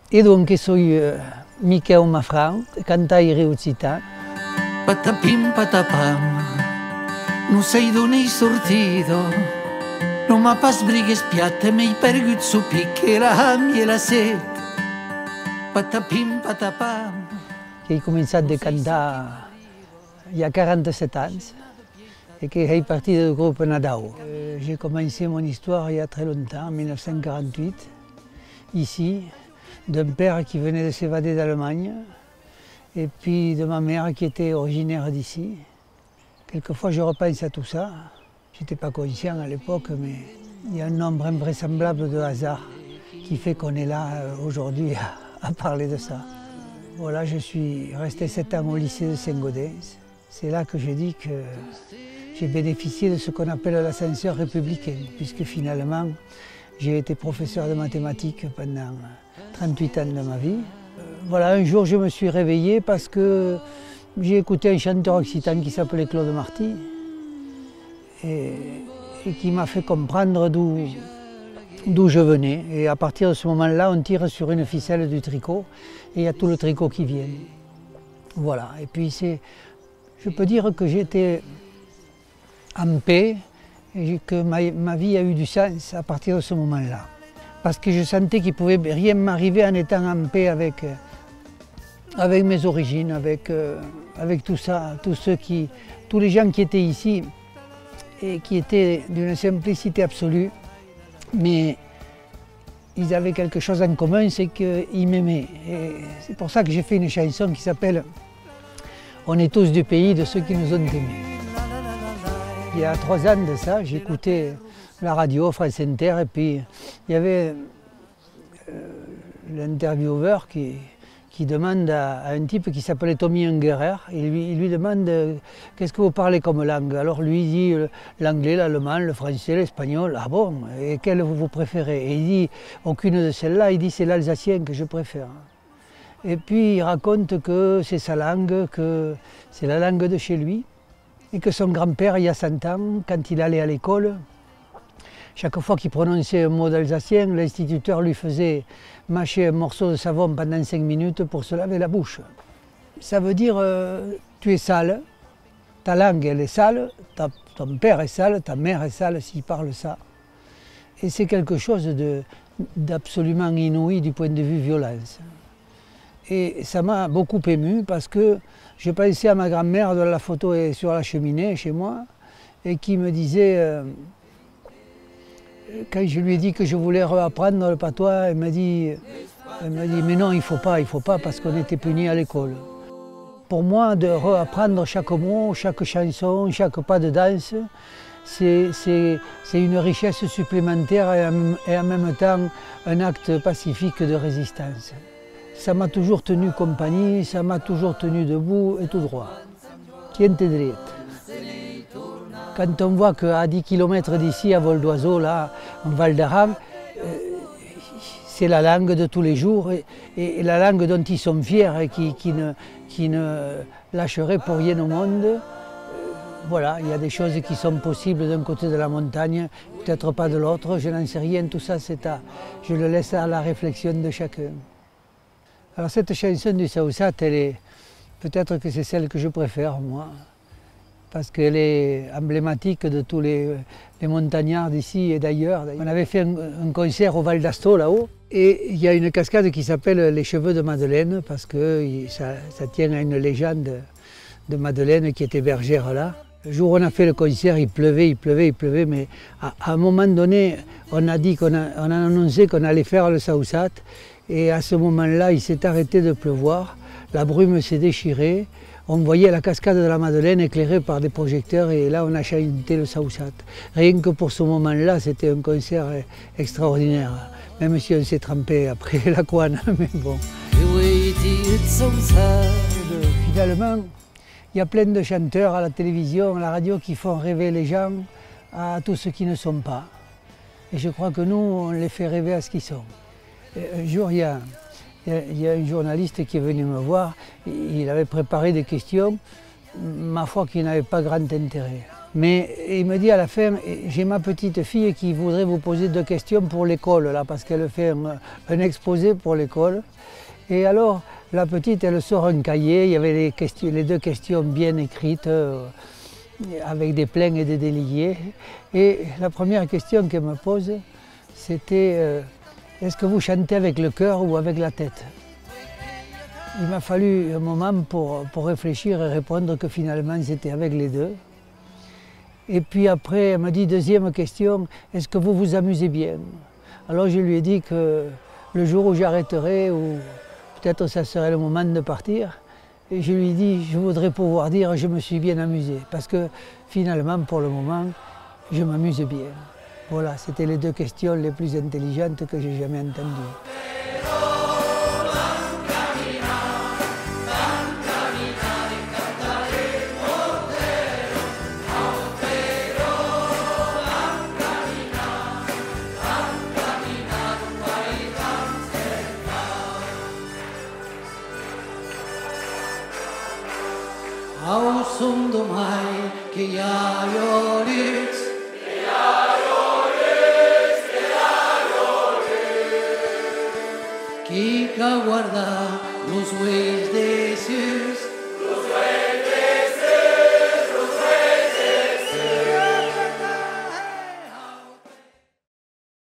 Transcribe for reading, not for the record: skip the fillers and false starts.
E donc soy Miquel Mafran, cantaire occitan. Patapim patapam, non sei d'on ei sortido, non m'ha pas brigues piatte, m'hai pergut su picche la ham e la set. Patapim patapam. J'ai commencé à cantar il y a 47 ans et que j'ai parti du groupe Nadao. J'ai commencé mon histoire il y a très longtemps, en 1948, ici, d'un père qui venait de s'évader d'Allemagne et puis de ma mère qui était originaire d'ici. Quelquefois je repense à tout ça. Je n'étais pas conscient à l'époque, mais il y a un nombre invraisemblable de hasards qui fait qu'on est là aujourd'hui à parler de ça. Voilà, je suis resté 7 ans au lycée de Saint-Gaudens. C'est là que j'ai dit que j'ai bénéficié de ce qu'on appelle l'ascenseur républicain, puisque finalement j'ai été professeur de mathématiques pendant 38 ans de ma vie. Voilà, un jour je me suis réveillé parce que j'ai écouté un chanteur occitan qui s'appelait Claude Marty et qui m'a fait comprendre d'où je venais. Et à partir de ce moment-là, on tire sur une ficelle du tricot et il y a tout le tricot qui vient. Voilà, et puis je peux dire que j'étais en paix et que ma vie a eu du sens à partir de ce moment-là. Parce que je sentais qu'il ne pouvait rien m'arriver en étant en paix avec mes origines, avec tout ça, tous les gens qui étaient ici et qui étaient d'une simplicité absolue, mais ils avaient quelque chose en commun, c'est qu'ils m'aimaient. Et c'est pour ça que j'ai fait une chanson qui s'appelle « On est tous du pays de ceux qui nous ont aimés ». Il y a 3 ans de ça, j'écoutais la radio, France Inter, et puis il y avait l'intervieweur qui demande à un type qui s'appelait Tommy Ungerer, il lui demande qu'est-ce que vous parlez comme langue. Alors lui il dit l'anglais, l'allemand, le français, l'espagnol. Ah bon, et quelle vous préférez? Et il dit aucune de celles-là, il dit c'est l'alsacien que je préfère. Et puis il raconte que c'est sa langue, que c'est la langue de chez lui, et que son grand-père, il y a 100 ans, quand il allait à l'école, chaque fois qu'il prononçait un mot d'alsacien, l'instituteur lui faisait mâcher un morceau de savon pendant 5 minutes pour se laver la bouche. Ça veut dire tu es sale, ta langue elle est sale, ton père est sale, ta mère est sale s'il parle ça. Et c'est quelque chose d'absolument inouï du point de vue violence. Et ça m'a beaucoup ému parce que je pensais à ma grand-mère dont la photo est sur la cheminée chez moi et qui me disait, quand je lui ai dit que je voulais réapprendre le patois, elle m'a dit mais non, il faut pas parce qu'on était punis à l'école. Pour moi, de réapprendre chaque mot, chaque chanson, chaque pas de danse, c'est une richesse supplémentaire et en même temps un acte pacifique de résistance. Ça m'a toujours tenu compagnie, ça m'a toujours tenu debout et tout droit. Tiens-te droit. Quand on voit qu'à 10 km d'ici, à vol d'oiseau, là, en Val d'Aran, c'est la langue de tous les jours et la langue dont ils sont fiers et qui ne lâcherait pour rien au monde. Voilà, il y a des choses qui sont possibles d'un côté de la montagne, peut-être pas de l'autre, je n'en sais rien, tout ça je le laisse à la réflexion de chacun. Alors cette chanson du Saousat, peut-être que c'est celle que je préfère moi, parce qu'elle est emblématique de tous les montagnards d'ici et d'ailleurs. On avait fait un concert au Val d'Asto là-haut, et il y a une cascade qui s'appelle les cheveux de Madeleine, parce que ça tient à une légende de Madeleine qui était bergère là. Le jour où on a fait le concert, il pleuvait, mais à un moment donné, on a annoncé qu'on allait faire le Saousat, et à ce moment-là, il s'est arrêté de pleuvoir, la brume s'est déchirée, on voyait la cascade de la Madeleine éclairée par des projecteurs et là on a chanté le Saousat. Rien que pour ce moment-là, c'était un concert extraordinaire, même si on s'est trempé après la couane, mais bon. Finalement, il y a plein de chanteurs à la télévision, à la radio qui font rêver les gens à tout ce qui ne sont pas. Et je crois que nous, on les fait rêver à ce qu'ils sont. Un jour, il y a un journaliste qui est venu me voir, il avait préparé des questions, ma foi, qui n'avaient pas grand intérêt. Mais il me dit à la fin, j'ai ma petite fille qui voudrait vous poser 2 questions pour l'école, là, parce qu'elle fait un exposé pour l'école. Et alors, la petite, elle sort un cahier, il y avait les 2 questions bien écrites, avec des pleins et des déliés. Et la première question qu'elle me pose, c'était est-ce que vous chantez avec le cœur ou avec la tête? Il m'a fallu un moment pour réfléchir et répondre que finalement c'était avec les 2. Et puis après, elle m'a dit, deuxième question, est-ce que vous vous amusez bien? Alors je lui ai dit que le jour où j'arrêterai, ou peut-être ça serait le moment de partir, et je lui ai dit, je voudrais pouvoir dire je me suis bien amusé, parce que finalement, pour le moment, je m'amuse bien. Voilà, c'était les 2 questions les plus intelligentes que j'ai jamais entendues. Au son domai che iaiolits, qui que guarda los uells de su